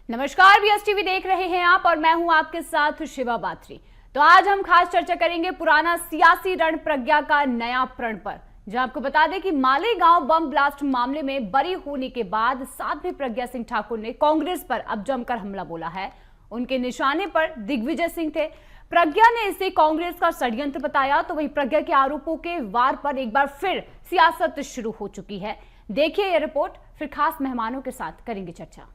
नमस्कार, बीएसटीवी देख रहे हैं आप और मैं हूं आपके साथ शिवा बात्री। तो आज हम खास चर्चा करेंगे पुराना सियासी रण प्रज्ञा का नया प्रण पर, जहां आपको बता दें कि मालेगांव बम ब्लास्ट मामले में बरी होने के बाद साध्वी प्रज्ञा सिंह ठाकुर ने कांग्रेस पर अब जमकर हमला बोला है। उनके निशाने पर दिग्विजय सिंह थे। प्रज्ञा ने इसे कांग्रेस का षड्यंत्र बताया, तो वहीं प्रज्ञा के आरोपों के वार पर एक बार फिर सियासत शुरू हो चुकी है। देखिए यह रिपोर्ट, फिर खास मेहमानों के साथ करेंगे चर्चा।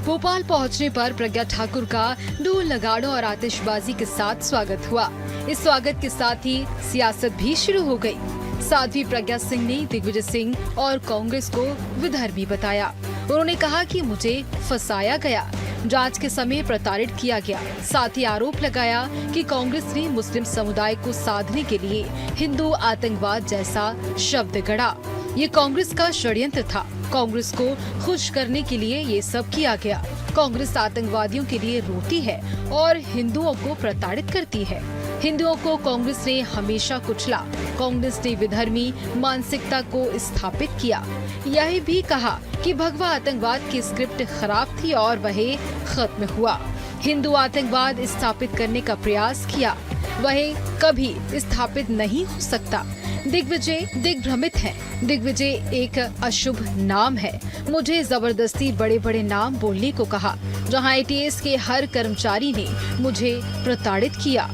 भोपाल पहुंचने पर प्रज्ञा ठाकुर का ढोल नगाड़ों और आतिशबाजी के साथ स्वागत हुआ। इस स्वागत के साथ ही सियासत भी शुरू हो गई। साध्वी प्रज्ञा सिंह ने दिग्विजय सिंह और कांग्रेस को विधर्मी बताया। उन्होंने कहा कि मुझे फंसाया गया, जांच के समय प्रताड़ित किया गया। साथ ही आरोप लगाया कि कांग्रेस ने मुस्लिम समुदाय को साधने के लिए हिंदू आतंकवाद जैसा शब्द गढ़ा। ये कांग्रेस का षड्यंत्र था। कांग्रेस को खुश करने के लिए ये सब किया गया। कांग्रेस आतंकवादियों के लिए रोती है और हिंदुओं को प्रताड़ित करती है। हिंदुओं को कांग्रेस ने हमेशा कुचला। कांग्रेस ने विधर्मी मानसिकता को स्थापित किया। यह भी कहा कि भगवा आतंकवाद की स्क्रिप्ट खराब थी और वह खत्म हुआ। हिंदू आतंकवाद स्थापित करने का प्रयास किया, वह कभी स्थापित नहीं हो सकता। दिग्विजय दिग्भ्रमित हैं। दिग्विजय एक अशुभ नाम है। मुझे जबरदस्ती बड़े बड़े नाम बोलने को कहा, जहां एटीएस के हर कर्मचारी ने मुझे प्रताड़ित किया।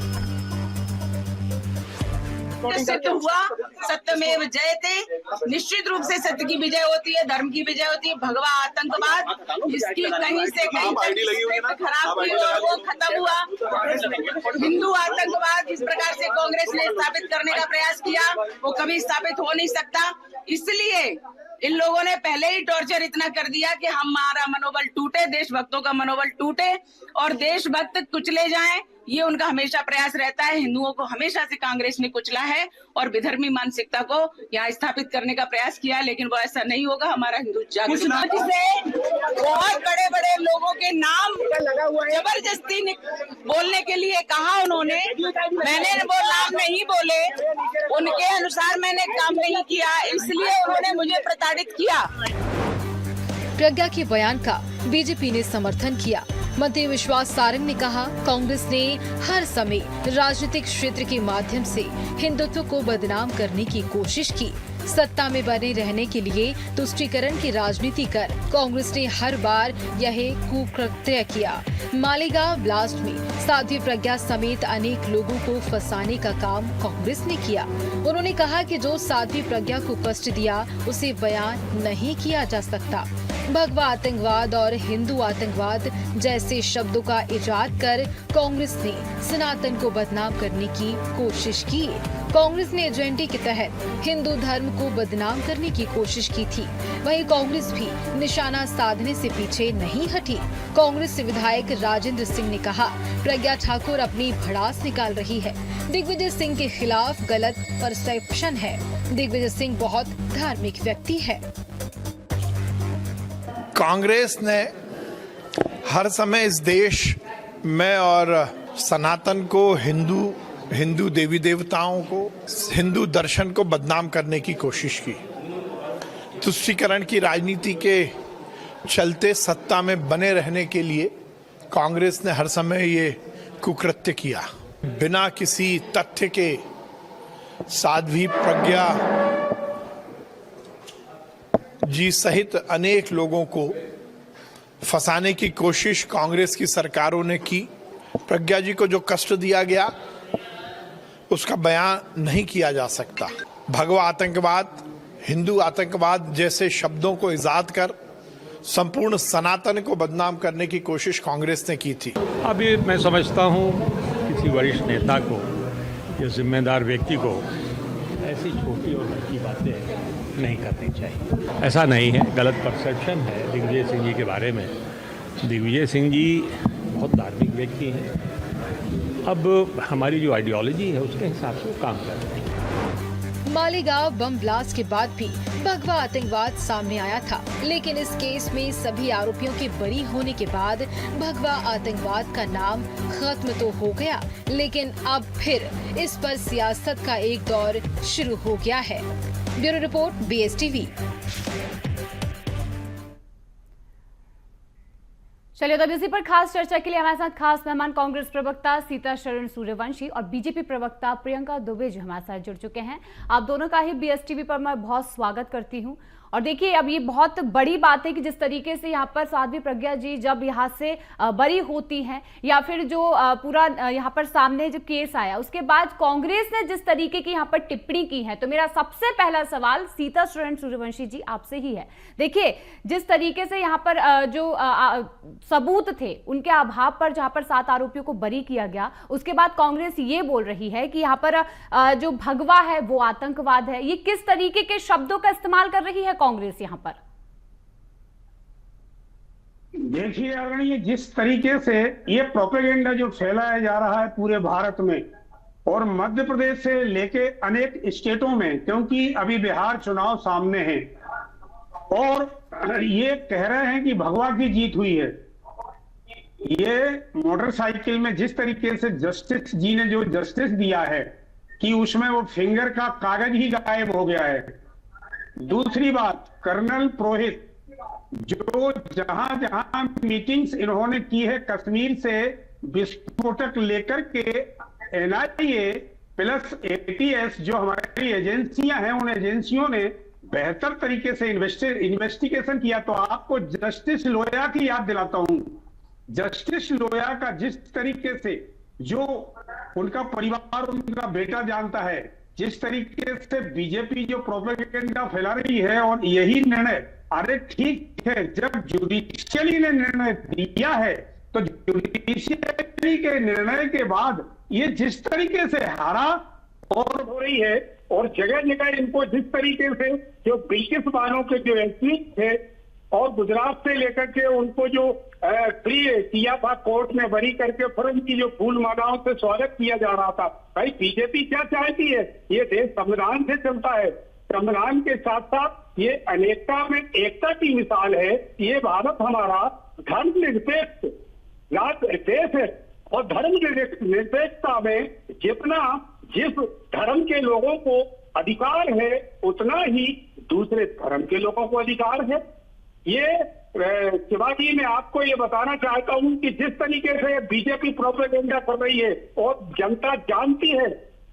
सिद्ध हुआ सत्यमेव जयते। निश्चित रूप से सत्य की विजय होती है, धर्म की विजय होती है। भगवा आतंकवाद इसकी कहीं से कहीं तक खराब हुई और वो खत्म हुआ। हिंदू आतंकवाद जिस प्रकार से कांग्रेस ने स्थापित करने का प्रयास किया, वो कभी स्थापित हो नहीं सकता। इसलिए इन लोगों ने पहले ही टॉर्चर इतना कर दिया कि हमारा मनोबल टूटे, देशभक्तों का मनोबल टूटे और देशभक्त कुचले जाएं। ये उनका हमेशा प्रयास रहता है। हिंदुओं को हमेशा से कांग्रेस ने कुचला है और विधर्मी मानसिकता को यहाँ स्थापित करने का प्रयास किया, लेकिन वो ऐसा नहीं होगा। हमारा हिंदू जागृत से बहुत बड़े बड़े लोगों के नाम जबरदस्ती बोलने के लिए कहा उन्होंने। मैंने वो नाम नहीं बोले, उनके अनुसार मैंने काम नहीं किया, इसलिए उन्होंने मुझे प्रताड़ित किया। प्रज्ञा के बयान का बीजेपी ने समर्थन किया। मंत्री विश्वास सारंग ने कहा, कांग्रेस ने हर समय राजनीतिक क्षेत्र के माध्यम से हिंदुत्व को बदनाम करने की कोशिश की। सत्ता में बने रहने के लिए तुष्टीकरण की राजनीति कर कांग्रेस ने हर बार यह कुकृत्य किया। मालेगांव ब्लास्ट में साध्वी प्रज्ञा समेत अनेक लोगों को फंसाने का काम कांग्रेस ने किया। उन्होंने कहा कि जो साध्वी प्रज्ञा को कष्ट दिया उसे बयान नहीं किया जा सकता। भगवा आतंकवाद और हिंदू आतंकवाद जैसे शब्दों का इजाद कर कांग्रेस ने सनातन को बदनाम करने की कोशिश की। कांग्रेस ने एजेंडे के तहत हिंदू धर्म को बदनाम करने की कोशिश की थी। वहीं कांग्रेस भी निशाना साधने से पीछे नहीं हटी। कांग्रेस विधायक राजेंद्र सिंह ने कहा, प्रज्ञा ठाकुर अपनी भड़ास निकाल रही है। दिग्विजय सिंह के खिलाफ गलत परसेप्शन है। दिग्विजय सिंह बहुत धार्मिक व्यक्ति है। कांग्रेस ने हर समय इस देश में और सनातन को, हिंदू देवी देवताओं को, हिंदू दर्शन को बदनाम करने की कोशिश की। तुष्टीकरण की राजनीति के चलते सत्ता में बने रहने के लिए कांग्रेस ने हर समय ये कुकृत्य किया। बिना किसी तथ्य के साध्वी प्रज्ञा जी सहित अनेक लोगों को फंसाने की कोशिश कांग्रेस की सरकारों ने की। प्रज्ञा जी को जो कष्ट दिया गया उसका बयान नहीं किया जा सकता। भगवा आतंकवाद, हिंदू आतंकवाद जैसे शब्दों को इजाद कर संपूर्ण सनातन को बदनाम करने की कोशिश कांग्रेस ने की थी। अभी मैं समझता हूँ किसी वरिष्ठ नेता को या जिम्मेदार व्यक्ति को ऐसी छोटी और हल्की बातें नहीं करनी चाहिए। ऐसा नहीं है, गलत परसेप्शन है दिग्विजय सिंह जी के बारे में। दिग्विजय सिंह जी बहुत धार्मिक व्यक्ति हैं। अब हमारी जो आइडियोलॉजी है उसके हिसाब से वो काम कर रहे हैं। मालेगांव बम ब्लास्ट के बाद भी भगवा आतंकवाद सामने आया था, लेकिन इस केस में सभी आरोपियों के बरी होने के बाद भगवा आतंकवाद का नाम खत्म तो हो गया, लेकिन अब फिर इस पर सियासत का एक दौर शुरू हो गया है। Bureau report BSTV। चलिए, तो इसी पर खास चर्चा के लिए हमारे साथ खास मेहमान कांग्रेस प्रवक्ता सीताशरण सूर्यवंशी और बीजेपी प्रवक्ता प्रियंका दुबे जी हमारे साथ जुड़ चुके हैं। आप दोनों का ही BSTV पर मैं बहुत स्वागत करती हूं। और देखिए, अब ये बहुत बड़ी बात है कि जिस तरीके से यहाँ पर साध्वी प्रज्ञा जी जब यहाँ से बरी होती हैं, या फिर जो पूरा यहाँ पर सामने जो केस आया उसके बाद कांग्रेस ने जिस तरीके की यहाँ पर टिप्पणी की है, तो मेरा सबसे पहला सवाल सीताशरण सूर्यवंशी जी आपसे ही है। देखिए, जिस तरीके से यहाँ पर जो सबूत थे उनके अभाव पर जहाँ पर 7 आरोपियों को बरी किया गया, उसके बाद कांग्रेस ये बोल रही है कि यहाँ पर जो भगवा है वो आतंकवाद है। ये किस तरीके के शब्दों का इस्तेमाल कर रही है कांग्रेस यहाँ पर? देखिए आदरणीय, जिस तरीके से ये प्रोपेगेंडा जो फैलाया जा रहा है पूरे भारत में और मध्य प्रदेश से लेके अनेक स्टेटों में, क्योंकि अभी बिहार चुनाव सामने है और ये कह रहे हैं कि भगवा की जीत हुई है। ये मोटरसाइकिल में जिस तरीके से जस्टिस जी ने जो जस्टिस दिया है कि उसमें वो फिंगर का कागज ही गायब हो गया है। दूसरी बात, कर्नल पुरोहित जो जहां जहां मीटिंग्स इन्होंने की है कश्मीर से विस्फोटक लेकर के NIA प्लस ATS जो हमारी एजेंसियां हैं, उन एजेंसियों ने बेहतर तरीके से इन्वेस्टिगेशन किया। तो आपको जस्टिस लोया की याद दिलाता हूं। जस्टिस लोया का जिस तरीके से जो उनका परिवार, उनका बेटा जानता है, जिस तरीके से बीजेपी जो प्रोपेगेंडा फैला रही है, और यही निर्णय, अरे ठीक है, जब जुडिशियली ने निर्णय दिया है तो जुडिशियली के निर्णय के बाद ये जिस तरीके से हारा और हो रही है, और जगह जगह इनको जिस तरीके से जो ब्रिटिश वालों के जो एथलीट थे और गुजरात से लेकर के उनको जो फ्री किया था कोर्ट में बरी करके, फिर उनकी जो फूल मालाओं से स्वागत किया जा रहा था। भाई बीजेपी क्या चाहती है? ये देश संविधान से चलता है, संविधान के साथ साथ ये अनेकता में एकता की मिसाल है। ये भारत हमारा धर्मनिरपेक्ष देश है और धर्मनिरपेक्षता में जिस धर्म के लोगों को अधिकार है उतना ही दूसरे धर्म के लोगों को अधिकार है। ये शिवाजी, मैं आपको ये बताना चाहता हूं कि जिस तरीके से बीजेपी प्रोपेगेंडा कर रही है और जनता जानती है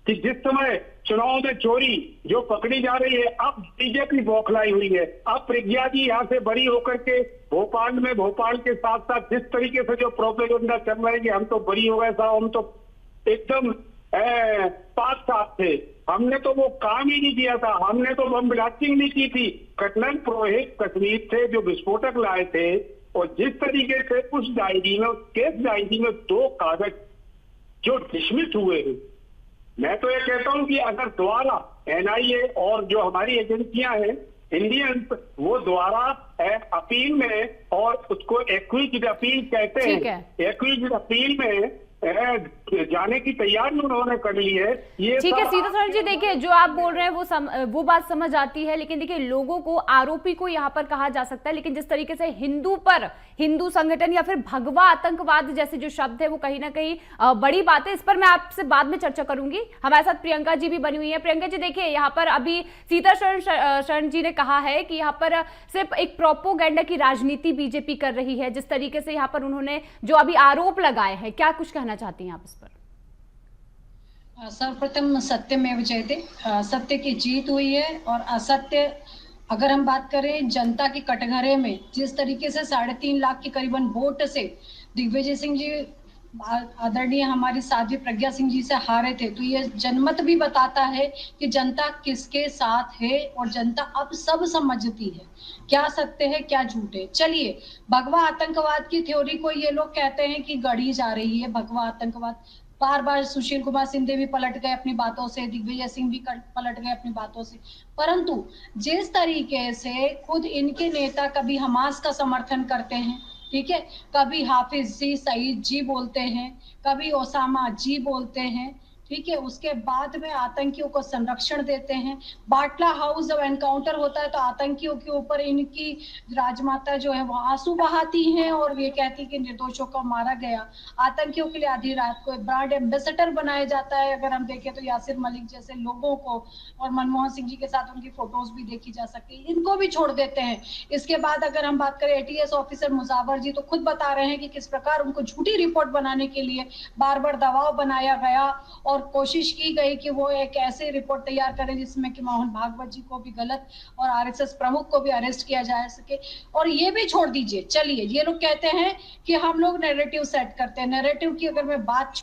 कि जिस समय चुनाव में चोरी जो पकड़ी जा रही है, अब बीजेपी बौखलाई हुई है। अब प्रज्ञा जी यहाँ से बरी होकर के भोपाल के साथ साथ जिस तरीके से जो प्रोपेगेंडा चल रहा है कि हम तो बरी हो गए साहब, हम तो एकदम पास साफ थे, हमने तो वो काम ही नहीं किया था, हमने तो बम ब्लास्टिंग नहीं की थी। कर्नल पुरोहित कश्मीर से जो विस्फोटक लाए थे और जिस तरीके से उस डायरी में, केस डायरी में 2 कागज जो डिसमिस हुए हैं, मैं तो ये कहता हूं कि अगर दोबारा NIA और जो हमारी एजेंसियां हैं इंडियन, वो दोबारा अपील में, और उसको एक्विज्ड अपील कहते हैं, एक्विज्ड अपील में जाने की तैयारी उन्होंने कर ली है। ये ठीक है सीताशरण जी, देखिए जो आप बोल रहे हैं वो बात समझ आती है, लेकिन देखिए लोगों को, आरोपी को यहाँ पर कहा जा सकता है, लेकिन जिस तरीके से हिंदू संगठन या फिर भगवा आतंकवाद जैसे जो शब्द है वो कहीं ना कहीं बड़ी बात है। इस पर मैं आपसे बाद में चर्चा करूंगी। हमारे साथ प्रियंका जी भी बनी हुई है। प्रियंका जी, देखिए यहाँ पर अभी सीताशरण जी ने कहा है कि यहाँ पर सिर्फ एक प्रोपोगेंडा की राजनीति बीजेपी कर रही है। जिस तरीके से यहाँ पर उन्होंने जो अभी आरोप लगाए हैं, क्या कुछ कहना चाहती हैं आप इस पर? सर्वप्रथम सत्यमेव जयते, सत्य की जीत हुई है। और असत्य, अगर हम बात करें जनता के कटघरे में जिस तरीके से 3.5 लाख के करीबन वोट से दिग्विजय सिंह जी, आदरणीय हमारी साध्वी प्रज्ञा सिंह जी से हारे थे, तो ये जनमत भी बताता है कि जनता किसके साथ है और जनता अब सब समझती है क्या सत्य है क्या झूठ है। चलिए, भगवा आतंकवाद की थ्योरी को ये लोग कहते हैं कि गढ़ी जा रही है भगवा आतंकवाद। बार बार सुशील कुमार सिंधे भी पलट गए अपनी बातों से, दिग्विजय सिंह भी पलट गए अपनी बातों से। परंतु जिस तरीके से खुद इनके नेता कभी हमास का समर्थन करते हैं, ठीक है, कभी हाफिज जी, सईद जी बोलते हैं, कभी ओसामा जी बोलते हैं, ठीक है, उसके बाद में आतंकियों को संरक्षण देते हैं। बाटला हाउस जब एनकाउंटर होता है तो आतंकियों के ऊपर इनकी राजमाता जो है वो आंसू बहाती हैं और ये कहती कि निर्दोषों को मारा गया। आतंकियों के लिए आधी रात को ब्रांड एम्बेसडर बनाया जाता है। अगर हम देखें तो यासिर मलिक जैसे लोगों को, और मनमोहन सिंह जी के साथ उनकी फोटोज भी देखी जा सकती है, इनको भी छोड़ देते हैं। इसके बाद अगर हम बात करें ATS ऑफिसर मुजावर जी, तो खुद बता रहे हैं कि किस प्रकार उनको झूठी रिपोर्ट बनाने के लिए बार बार दबाव बनाया गया और कोशिश की गई कि वो एक ऐसी रिपोर्ट तैयार करें जिसमें कि मोहन भागवत जी को भी गलत और RSS प्रमुख को भी अरेस्ट किया जा सके। और ये भी छोड़ दीजिए, चलिए ये लोग कहते हैं कि हम लोग नैरेटिव सेट करते हैं। नैरेटिव की अगर मैं बात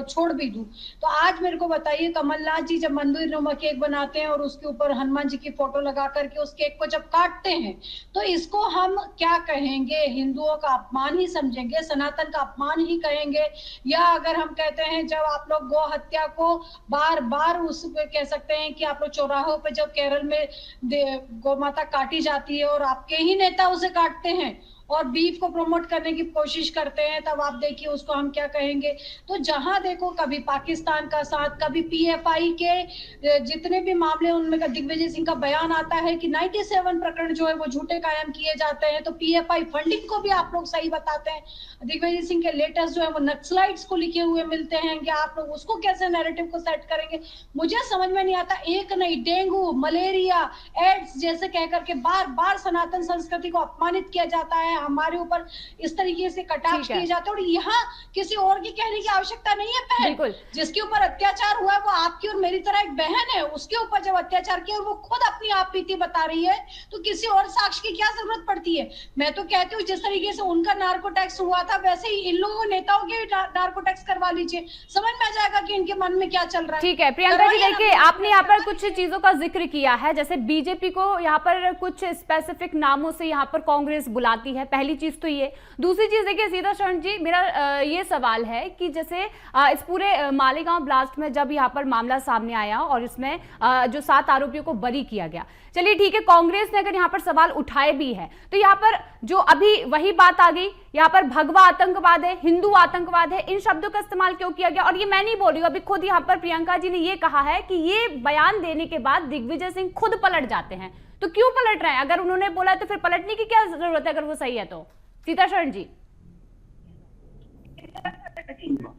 छोड़ भी दूं तो आज मेरे को बताइए, कमलनाथ जी जब मंदिर नुमा केक बनाते हैं और उसके ऊपर हनुमान जी की फोटो लगा करके उस केक को जब काटते हैं तो इसको हम क्या कहेंगे? हिंदुओं का अपमान ही समझेंगे, सनातन का अपमान ही कहेंगे? या अगर हम कहते हैं जब आप लोग गौ हत्या को बार बार उस पे कह सकते हैं कि आप लोग चौराहों पे जब केरल में गौ माता काटी जाती है और आपके ही नेता उसे काटते हैं और बीफ को प्रमोट करने की कोशिश करते हैं, तब आप देखिए उसको हम क्या कहेंगे? तो जहां देखो कभी पाकिस्तान का साथ, कभी PFI के जितने भी मामले उनमें का दिग्विजय सिंह का बयान आता है कि 97 प्रकरण जो है वो झूठे कायम किए जाते हैं, तो PFI फंडिंग को भी आप लोग सही बताते हैं। दिग्विजय सिंह के लेटेस्ट जो है वो नक्सलाइट्स को लिखे हुए मिलते हैं कि आप लोग उसको कैसे नैरेटिव को सेट करेंगे? मुझे समझ में नहीं आता। एक नहीं, डेंगू, मलेरिया, एड्स जैसे कहकर के बार बार सनातन संस्कृति को अपमानित किया जाता है, हमारे ऊपर इस तरीके से कटाक्ष किए जाते हैं और यहाँ किसी और की कहने की आवश्यकता नहीं है। बहन जिसके ऊपर अत्याचार हुआ है वो आपकी और मेरी तरह एक बहन है, उसके ऊपर जब अत्याचार किया और वो खुद अपनी आप बीती बता रही है तो किसी और साक्ष्य की क्या जरूरत पड़ती है? मैं तो कहती हूँ जिस तरीके से उनका नार्को टैक्स हुआ था वैसे ही इन लोगों नेताओं के नार्को टैक्स करवा लीजिए, समझ में आ जाएगा कि इनके मन में क्या चल रहा है। ठीक है प्रियंका जी, देखिए आपने यहाँ पर कुछ चीजों का जिक्र किया है, जैसे बीजेपी को यहाँ पर कुछ स्पेसिफिक नामों से यहाँ पर कांग्रेस बुलाती है, पहली चीज तो ये। दूसरी चीज देखिए सीता शरण जी, मेरा ये सवाल है कि जैसे इस पूरे मालेगांव ब्लास्ट में जब यहाँ पर मामला सामने आया और इसमें जो 7 आरोपियों को बरी किया गया, चलिए ठीक है, कांग्रेस ने अगर यहाँ पर सवाल उठाए भी है तो यहाँ पर जो अभी वही बात आ गई, यहाँ पर भगवा आतंकवाद है, हिंदू आतंकवाद है, इन शब्दों का इस्तेमाल क्यों किया गया? और ये मैं नहीं बोल रही हूँ, अभी खुद यहाँ पर प्रियंका जी ने ये कहा है कि ये बयान देने के बाद दिग्विजय सिंह खुद पलट जाते हैं। तो क्यों पलट रहे हैं? अगर उन्होंने बोला तो फिर पलटने की क्या जरूरत है अगर वो सही है तो? सीता शरण जी,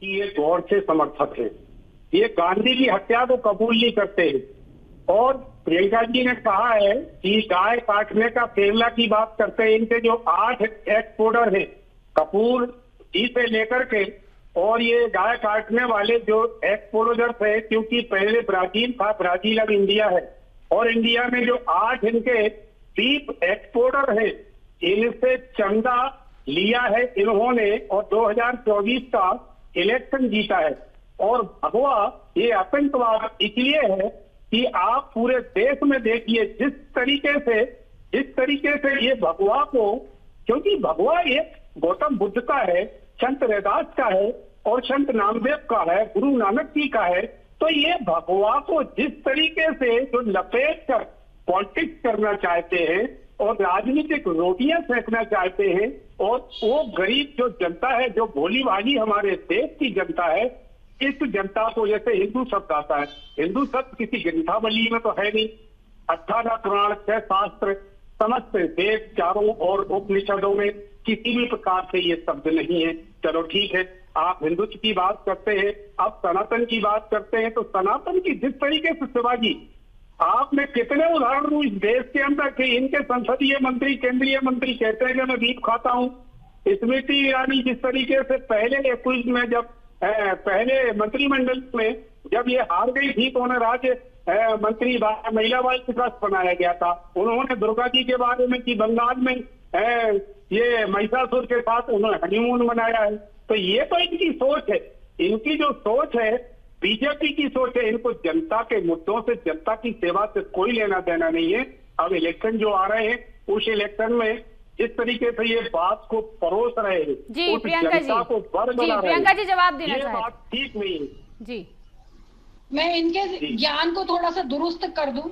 ये गौर से समर्थक है, ये गांधी की हत्या को कबूल नहीं करते हैं। और प्रियंका जी ने कहा है कि गाय काटने का केरला की बात करते हैं, इनके जो 8 एक्सपोर्टर हैं कपूर जी से लेकर के, और ये गाय काटने वाले जो एक्सपोर्टर्स है, क्योंकि पहले ब्राजील था, ब्राजील अब इंडिया है, और इंडिया में जो 8 इनके बीफ एक्सपोर्टर है इनसे चंदा लिया है इन्होंने और 2024 का इलेक्शन जीता है। और भगवा ये आतंकवाद इसलिए है कि आप पूरे देश में देखिए जिस तरीके से ये भगवा को, क्योंकि भगवा एक गौतम बुद्ध का है, संत रैदास का है और संत नामदेव का है, गुरु नानक जी का है, तो ये भगवा को जिस तरीके से जो लपेट कर पॉलिटिक्स करना चाहते हैं और राजनीतिक रोटियां फेंकना चाहते हैं, और वो गरीब जो जनता है, जो भोली भाली हमारे देश की जनता है, इस जनता को, जैसे हिंदू शब्द आता है, हिंदू शब्द किसी ग्रंथावली में तो है नहीं, 18 पुराण 6 शास्त्र समस्त वेद चारों और उपनिषदों में किसी भी प्रकार से ये शब्द नहीं है। चलो ठीक है, आप हिंदुत्व की बात करते हैं, आप सनातन की बात करते हैं, तो सनातन की जिस तरीके से शिवाजी, आपने कितने उदाहरण दूं इस देश के अंदर कि इनके संसदीय मंत्री, केंद्रीय मंत्री कहते हैं कि मैं बीफ खाता हूं। स्मृति ईरानी जिस तरीके से पहले 21 में जब पहले मंत्रिमंडल में जब ये हार गई थी तो उन्हें राज्य मंत्री महिला बाल विकास बनाया गया था। उन्होंने दुर्गा जी के बारे में कि बंगाल में ये महिषासुर के साथ उन्होंने हनीमून मनाया है। तो ये तो इनकी सोच है, इनकी जो सोच है बीजेपी की सोच है, इनको जनता के मुद्दों से, जनता की सेवा से कोई लेना देना नहीं है। अब इलेक्शन जो आ रहे हैं, उस इलेक्शन में जिस तरीके से ये बात को परोस रहे हैं, जी उस प्रियंका जनता को प्रियंका जी जवाब देना ये बात ठीक नहीं है। जी, मैं इनके ज्ञान को थोड़ा सा दुरुस्त कर दूं।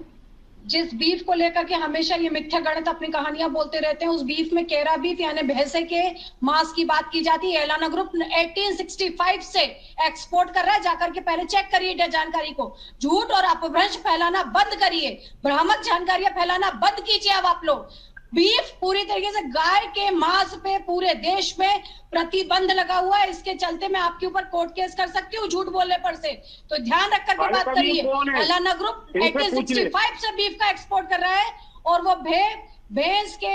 जिस बीफ को लेकर के हमेशा ये मिथ्या गणित अपनी कहानियां बोलते रहते हैं, उस बीफ में केरा बीफ यानी भैंसे के मांस की बात की जाती है। एलाना ग्रुप 1865 से एक्सपोर्ट कर रहा है, जाकर के पहले चेक करिए जानकारी को। झूठ और अपभ्रंश फैलाना बंद करिए, भ्रामक जानकारियां फैलाना बंद कीजिए। अब आप लोग बीफ पूरी तरीके से गाय के मांस पे पूरे देश में प्रतिबंध लगा हुआ है। इसके चलते मैं आपके ऊपर कोर्ट केस कर सकती हूँ झूठ बोलने पर से, तो ध्यान रख करके बात करिए। एलाना ग्रुप 1865 से बीफ का एक्सपोर्ट कर रहा है और वो भैंस के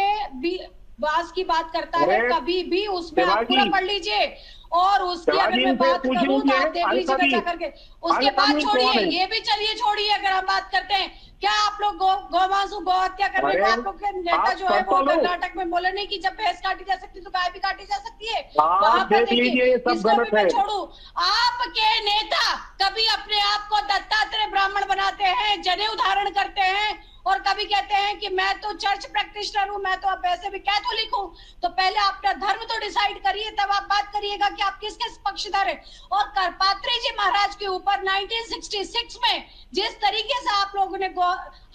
बास की बात करता है। कभी भी उसमें आप पूरा पढ़ लीजिए। और उसकी अगर मैं बात करूं तो आप देख लीजिएगा जा करके। उसके बाद छोड़िए, ये भी चलिए छोड़िए। अगर हम बात करते हैं, क्या आप लोग गौमांसू गौ हत्या करने को आप लोग के नेता जो है वो कर्नाटक में बोले नहीं कि जब भैंस काटी जा सकती तो गाय भी काटी जा सकती है? वहां पर देखिए, इसको भी मैं छोड़ू। आपके नेता कभी अपने आप को दत्तात्रेय ब्राह्मण बनाते हैं, जनेऊ धारण करते हैं और कभी कहते हैं कि मैं तो चर्च प्रैक्टिशनर हूं, मैं तो अब वैसे भी कैथोलिक हूं। तो पहले अपना धर्म तो डिसाइड करिए, तब आप बात करिएगा कि आप किसके पक्षधर हैं। और करपात्री जी महाराज के ऊपर 1966 में जिस तरीके से आप लोगों ने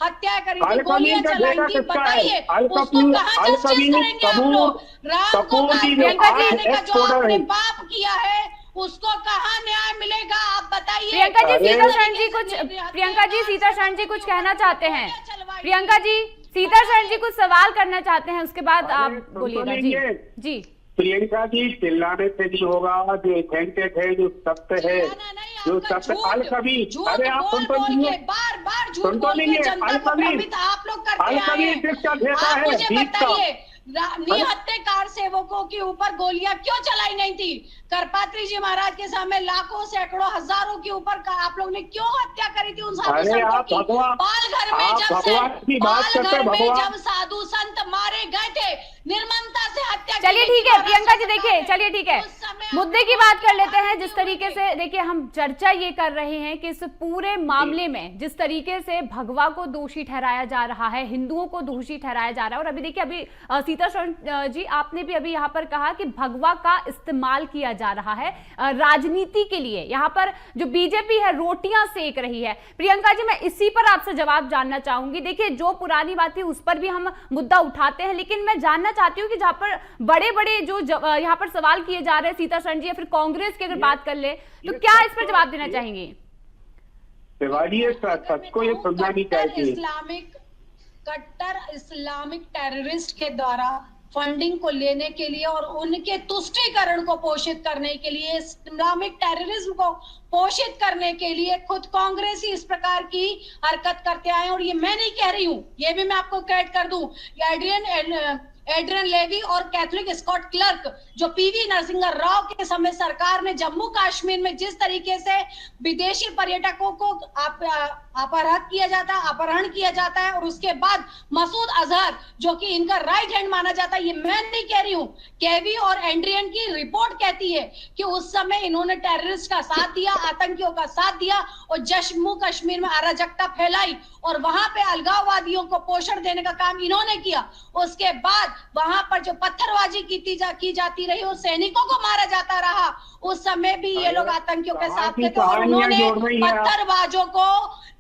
हत्या करी थी, गोलियां चलाई थी, बताइए उसको कहां जस्टिस करेंगे आप लोग? राम को मारने का जो आपने पाप किया है उसको कहाँ न्याय मिलेगा, आप बताइए। प्रियंका जी, सीता शरण जी कुछ कहना चाहते हैं। प्रियंका जी, सीता शरण जी कुछ सवाल करना चाहते हैं, उसके बाद आप बोलिएगा। जी प्रियंका जी, चिल्लाने से नहीं होगा। जो ऑथेंटिक है, जो सत्य है, जो सत्य अलकबी, अरे आप सुन तो लीजिए, बार सुन तो लीजिए। अलकबी आप लोग करते हैं। किसका देता है? मुझे बताइए, निहत्तेकार सेवकों के ऊपर गोलियां क्यों चलाई नहीं थी? करपात्री जी महाराज के सामने लाखों सैकड़ों हजारों के ऊपर आप लोग ने क्यों हत्या करी थी उन साधु संतों की? बालघर में जब साधु संत मारे गए थे, निर्ममता से हत्या। चलिए ठीक है प्रियंका जी, देखिए चलिए ठीक है, मुद्दे की बात कर लेते हैं। जिस तरीके से देखिए हम चर्चा ये कर रहे हैं कि इस पूरे मामले में जिस तरीके से भगवा को दोषी ठहराया जा रहा है, हिंदुओं को दोषी ठहराया जा रहा है। और अभी देखिए, अभी सीता शरण जी आपने भी अभी यहाँ पर कहा कि भगवा का इस्तेमाल किया जा रहा है राजनीति के लिए। यहाँ पर जो बीजेपी है रोटियां सेक रही है। प्रियंका जी, मैं इसी पर आपसे जवाब जानना चाहूंगी। देखिए, जो पुरानी बात थी उस पर भी हम मुद्दा उठाते हैं, लेकिन मैं जानना चाहती हूँ कि जहां पर बड़े बड़े जो यहाँ पर सवाल किए जा रहे हैं सीता शरण जी या फिर कांग्रेस की अगर बात कर ले, तो क्या इस पर जवाब देना चाहेंगे? सबको ये समझनी चाहिए, कट्टर इस्लामिक टेररिस्ट के द्वारा फंडिंग को लेने के लिए और उनके तुष्टीकरण को पोषित करने के लिए, इस्लामिक टेररिज्म को पोषित करने के लिए खुद कांग्रेस ही इस प्रकार की हरकत करते आए। और ये मैं नहीं कह रही हूं, ये भी मैं आपको कैट कर दूं। एड्रियन लेवी और कैथोलिक स्कॉट क्लर्क, जो पीवी नरसिंह राव के समय सरकार ने जम्मू कश्मीर में जिस तरीके से विदेशी पर्यटकों को अपहरण किया जाता है और उसके बाद मसूद अजहर जो कि इनका राइट हैंड माना जाता है, ये मैं नहीं कह रही हूं, केवी और एंड्रियन की रिपोर्ट कहती है कि उस समय इन्होंने टेररिस्ट का साथ दिया, आतंकियों का साथ दिया और जम्मू कश्मीर में अराजकता फैलाई और वहां पे अलगाववादियों को पोषण देने का काम इन्होंने किया। उसके बाद वहां पर जो पत्थरबाजी की जाती रही, उस सैनिकों को मारा जाता रहा, उस समय भी ये लोग आतंकियों के साथ थे और उन्होंने पत्थरबाजों को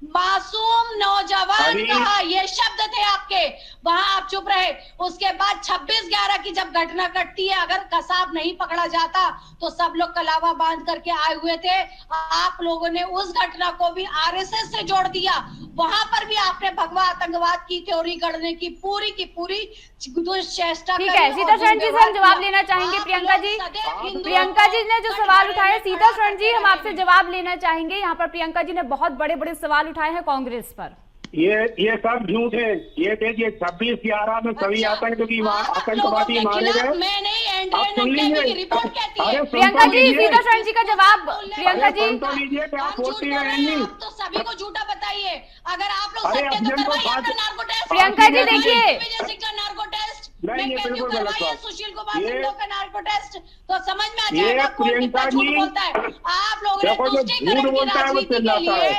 मासूम नौजवान कहा। ये शब्द थे आपके, वहां आप चुप रहे। उसके बाद 26/11 की जब घटना घटती है, अगर कसाब नहीं पकड़ा जाता तो सब लोग कलावा बांध करके आए हुए थे। आप लोगों ने उस घटना को भी आरएसएस से जोड़ दिया। वहां पर भी आपने भगवा आतंकवाद की थ्योरी गढ़ने की पूरी दुष्चेष्टा। ठीक है, सीता शरण जी से हम जवाब लेना चाहेंगे। प्रियंका जी ने जो सवाल उठाए, सीता शरण जी हम आपसे जवाब लेना चाहेंगे। यहाँ पर प्रियंका जी ने बहुत बड़े बड़े सवाल उठाए हैं कांग्रेस पर। ये सब झूठ है। ये देखिए 26/11 में सभी आतंकवादी मारे गए। प्रियंका जी, सीता शरण जी का जवाब। प्रियंका जी, तो सभी को झूठा बताइए। अगर आप लोग प्रियंका जी देखिए, सुशील कुमार सिंह का नार्को टेस्ट तो समझ में आ जाएगा कौन कितना झूठ बोलता है। आप लोगों ने तुष्टीकरण की राजनीति के लिए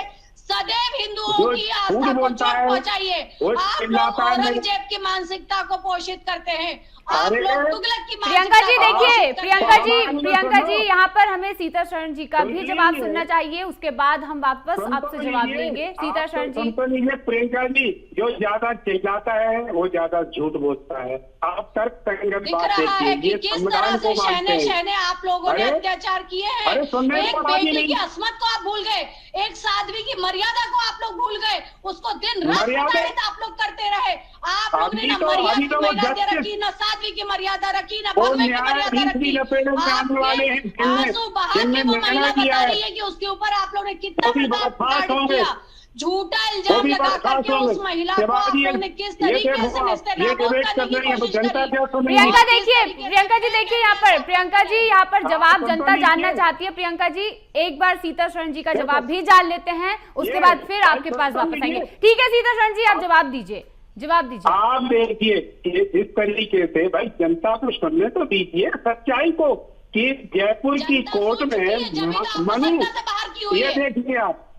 सदैव हिंदुओं जो की झूठ आस्था को बोलता चोट है, पहुंचाइए। वो आप लोग चिल्लाता है। औरंगजेब की मानसिकता को पोषित करते हैं, आप अरे, लोग तुगलक की प्रियंका जी मानसिकता को देखिए, पोषित करते हैं। प्रियंका जी यहाँ पर हमें सीता शरण जी का भी सुन जवाब लीजिए। सुनना चाहिए, उसके बाद हम वापस आपसे जवाब लेंगे। सीता शरण जी, प्रियंका जी, जो ज्यादा चिल्लाता है वो ज्यादा झूठ बोलता है। आप तर्क संगत दिख बात रहा है देखिए, कि ये किस तरह संविधान से को मानते शहने हैं। आप लोगों ने अरे, अत्याचार किए अरे हैं। सुनने एक को राजी बेटी नहीं। की अस्मत को आप भूल गए, एक साध्वी की मर्यादा को आप लोग भूल गए, उसको दिन रात मर्यादा- प्रताड़ित आप लोग करते रहे। आप लोग ने अभी ना तो वो मर्यादा जस्टिस- रखी, ना साध्वी की मर्यादा रखी, ना वो भगवे की मर्यादा न्यायाधीश भी रखी। लपेटे में आने वाले हैं, आपके आंसू बहा के जिनने वो निर्णय महिला किया बता है। रही है कि उसके ऊपर आप लोग ने कितना वो भी प्रताड़ित बर्खास्त होंगे। किया। झूठा वो इल्जाम भी लगा बर्खास्त करके उस होंगे। महिला को आप लोग ने किस तरीके से नेस्तनाबूद करने की कोशिश जनता करी। क्या सुनेगी? प्रियंका किस देखिए, तरीके से प्रियंका जी देखिए यहाँ पर, प्रियंका जी यहाँ पर जवाब सुन तो जनता लीजिए। जानना चाहती है। प्रियंका जी एक बार सीता शरण जी का देखो, जवाब भी जान लेते हैं, उसके ये बाद फिर आपके सुन पास तो वापस आएंगे। लीजिए। ठीक है सीता शरण जी, आप जवाब दीजिए, जवाब दीजिए। आप देखिए कि जिस तरीके से भाई जनता को सुनने तो दीजिए सच्चाई को, कि जयपुर की जनता कोर्ट सुन चुकी में है, जब भी तो मनु, सत्ता से बाहर की हुई ये है। देखिए आप,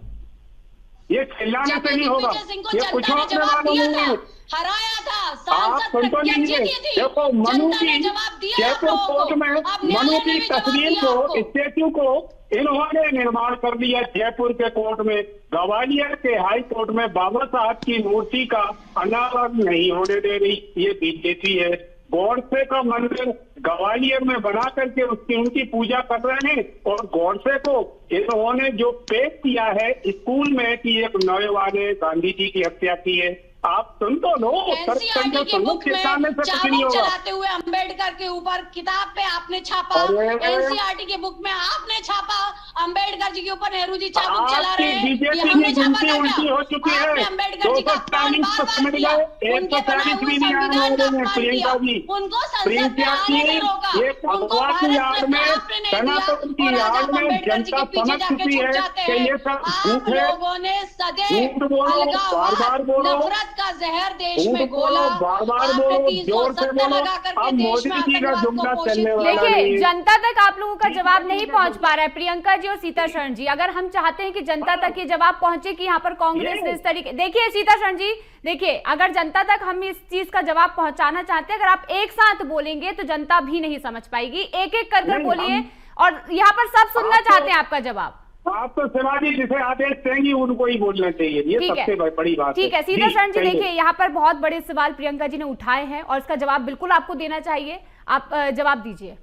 ये चिल्लाने जब से नहीं होगा, दिग्विजय सिंह को ये कुछ जनता ने और जवाब मालूम दिया नहीं था, है। हराया था, आप सांसद सुन तो प्रज्ञा लीजिए, जीती थी। देखो मनु जनता ने की जवाब दिया आप जयपुर लोगों कोर्ट को। में अब मनु न्यायालय की ने भी जवाब तस्वीर दिया को, आपको। स्टेच्यू को इन्होंने निर्माण कर दिया जयपुर के कोर्ट में। ग्वालियर के हाई कोर्ट में बाबा साहब की मूर्ति का अनावरण नहीं होने दे रही, ये बीजेपी है। गॉडसे का मंदिर ग्वालियर में बना करके उसकी उनकी पूजा कर रहे हैं, और गॉडसे को इन्होंने जो पेश किया है स्कूल में कि एक नौजवान ने गांधी जी की हत्या की है। आप सुन तो लो, एनसीईआरटी की बुक में चाबुक चलाते हुए अंबेडकर के ऊपर किताब पे आपने छापा, एनसीईआरटी की बुक में आपने छापा अंबेडकर जी के ऊपर नेहरू जी चाबुक चला रहे हैं, ये हमने छापा था उल्टी हो चुकी क्या? है। आपने अंबेडकर जी का अपमान बार-बार किया, उनके बनाए हुए संविधान का अपमान किया, उनको संसद में आने से रोका, उनको भारत में आपने नहीं दिया, और आज आप अंबेडकर जी के पीछे जाके छुप जाते हैं। आप लोगों ने सदैव अलगाववाद, नफरत का जहर देश में घोला, आपने 370 लगा करके देश में आतंकवाद को पोषित किया। देखिए जनता तक आप लोगों का जवाब नहीं पहुंच पा रहा है। प्रियंका जी और सीता शरण जी, अगर हम चाहते हैं कि जनता तक ये जवाब पहुंचे कि यहाँ पर कांग्रेस ने इस तरीके, देखिए सीता शरण जी देखिए, अगर जनता तक हम इस चीज का जवाब पहुंचाना चाहते हैं, अगर आप एक साथ बोलेंगे तो जनता भी नहीं समझ पाएगी। एक एक कर बोलिए, और यहाँ पर सब सुनना चाहते हैं आपका जवाब। आप तो शिवाजी जिसे आदेश देंगी उनको ही बोलना चाहिए, ये सबसे बड़ी बात है। ठीक है सीता शरण जी, देखिए यहाँ पर बहुत बड़े सवाल प्रियंका जी ने उठाए हैं और इसका जवाब बिल्कुल आपको देना चाहिए, आप जवाब दीजिए।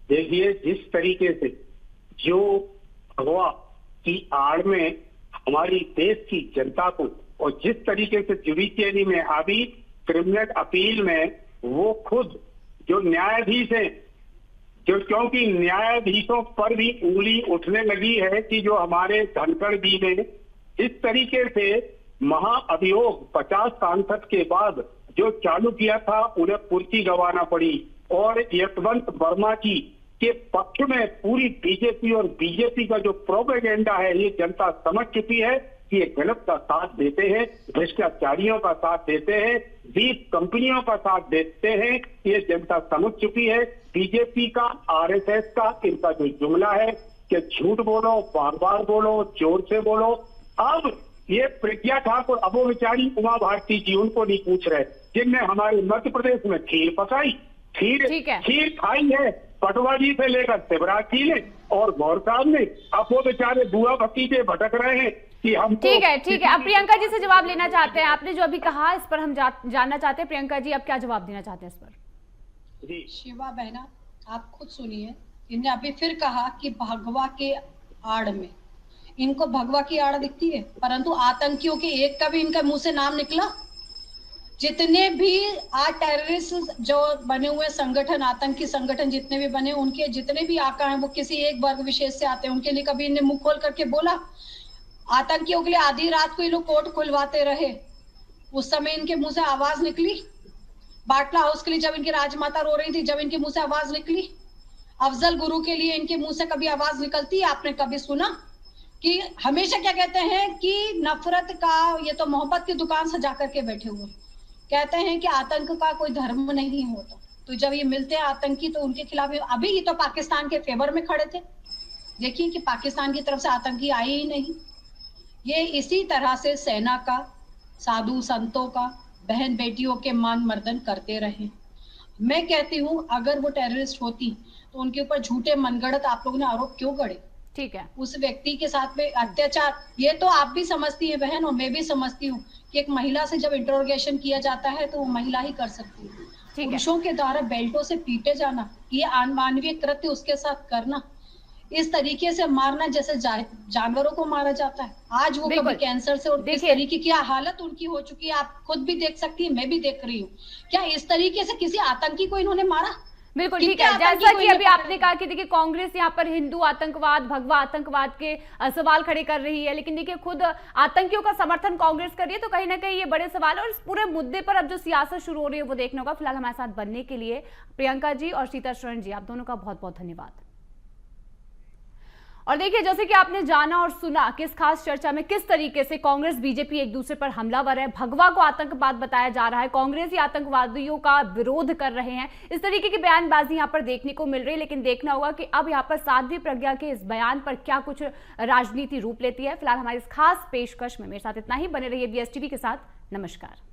देखिए जिस तरीके से जो भगवा की आड़ में हमारी देश की जनता को, और जिस तरीके से जुडिशियरी में अभी क्रिमिनल अपील में वो खुद जो न्यायाधीश हैं, जो क्योंकि न्यायाधीशों पर भी उंगली उठने लगी है कि जो हमारे धनखड़ जी ने इस तरीके से महाअभियोग 50 सांसद के बाद जो चालू किया था, उन्हें कुर्सी गंवाना पड़ी, और यशवंत वर्मा जी के पक्ष में पूरी बीजेपी और बीजेपी का जो प्रोपेगेंडा है ये जनता समझ चुकी है कि ये गलत का साथ देते हैं, भ्रष्टाचारियों का साथ देते हैं, 20 कंपनियों का साथ देते हैं, ये जनता समझ चुकी है। बीजेपी का, आरएसएस का, इनका जो जुमला है कि झूठ बोलो, बार बार बोलो, जोर से बोलो। अब ये प्रज्ञा ठाकुर, अब वो बेचारी उमा भारती जी, उनको नहीं पूछ रहे, जिनने हमारे मध्य प्रदेश में खीर पकाई, खीर खाई है पटवा जी से लेकर शिवराज जी ने और गौर साहब ने। अब वो बेचारे बुआ भतीजे भटक रहे हैं कि हम ठीक है। अब प्रियंका जी से जवाब लेना चाहते हैं, आपने जो अभी कहा इस पर हम जानना चाहते हैं। प्रियंका जी आप क्या जवाब देना चाहते हैं इस पर? जी शिवा बहना, आप खुद सुनिए, इन्हें अभी फिर कहा कि भगवा के आड़ में, इनको भगवा की आड़ दिखती है, परंतु आतंकियों के एक का भी इनका मुंह से नाम निकला? जितने भी आज टेररिस्ट जो बने हुए संगठन, आतंकी संगठन जितने भी बने, उनके जितने भी आका हैं वो किसी एक वर्ग विशेष से आते हैं, उनके लिए कभी इन्हें मुंह खोल करके बोला? आतंकियों के लिए आधी रात को ये लोग कोर्ट खुलवाते रहे, उस समय इनके मुंह से आवाज निकली? बाटला हाउस के लिए जब इनकी राजमाता रो रही थी, जब इनके मुंह से आवाज निकली? अफजल गुरु के लिए इनके मुंह से कभी आवाज निकलती है? आपने कभी सुना? कि हमेशा क्या कहते हैं कि नफरत का, ये तो मोहब्बत की दुकान सजा करके बैठे हुए, कहते हैं कि आतंक का कोई धर्म नहीं होता। तो जब ये मिलते हैं आतंकी तो उनके खिलाफ, अभी ये तो पाकिस्तान के फेवर में खड़े थे, देखिए कि पाकिस्तान की तरफ से आतंकी आए ही नहीं, ये इसी तरह से सेना का, साधु संतों का, बहन बेटियों के मान मर्दन करते रहे। मैं कहती हूँ अगर वो टेररिस्ट होती तो उनके ऊपर झूठे मनगढ़ंत आप लोगों ने आरोप क्यों गढ़े? ठीक है, उस व्यक्ति के साथ में अत्याचार, ये तो आप भी समझती है बहन और मैं भी समझती हूँ कि एक महिला से जब इंटरोगेशन किया जाता है तो वो महिला ही कर सकती है। ठीक है। पुरुषों के द्वारा बेल्टों से पीटे जाना, ये अमानवीय कृत्य उसके साथ करना, इस तरीके से मारना जैसे जानवरों को मारा जाता है। आज वो कभी कैंसर से और इस तरीके की हालत उनकी हो चुकी है, आप खुद भी देख सकती है, मैं भी देख रही हूँ। क्या इस तरीके से किसी आतंकी को इन्होंने मारा? बिल्कुल ठीक है। जैसा कि अभी आपने कहा कि देखिए कांग्रेस यहाँ पर हिंदू आतंकवाद, भगवा आतंकवाद के सवाल खड़े कर रही है, लेकिन देखिए खुद आतंकियों का समर्थन कांग्रेस कर रही है, तो कहीं ना कहीं ये बड़े सवाल है। और इस पूरे मुद्दे पर अब जो सियासत शुरू हो रही है वो देखना होगा। फिलहाल हमारे साथ बनने के लिए प्रियंका जी और सीता शरण जी, आप दोनों का बहुत बहुत धन्यवाद। और देखिए जैसे कि आपने जाना और सुना कि इस खास चर्चा में किस तरीके से कांग्रेस बीजेपी एक दूसरे पर हमलावर है, भगवा को आतंकवाद बताया जा रहा है, कांग्रेसी आतंकवादियों का विरोध कर रहे हैं, इस तरीके की बयानबाजी यहां पर देखने को मिल रही है। लेकिन देखना होगा कि अब यहां पर साध्वी प्रज्ञा के इस बयान पर क्या कुछ राजनीति रूप लेती है। फिलहाल हमारी इस खास पेशकश में मेरे साथ इतना ही। बने रहिए BSTV के साथ। नमस्कार।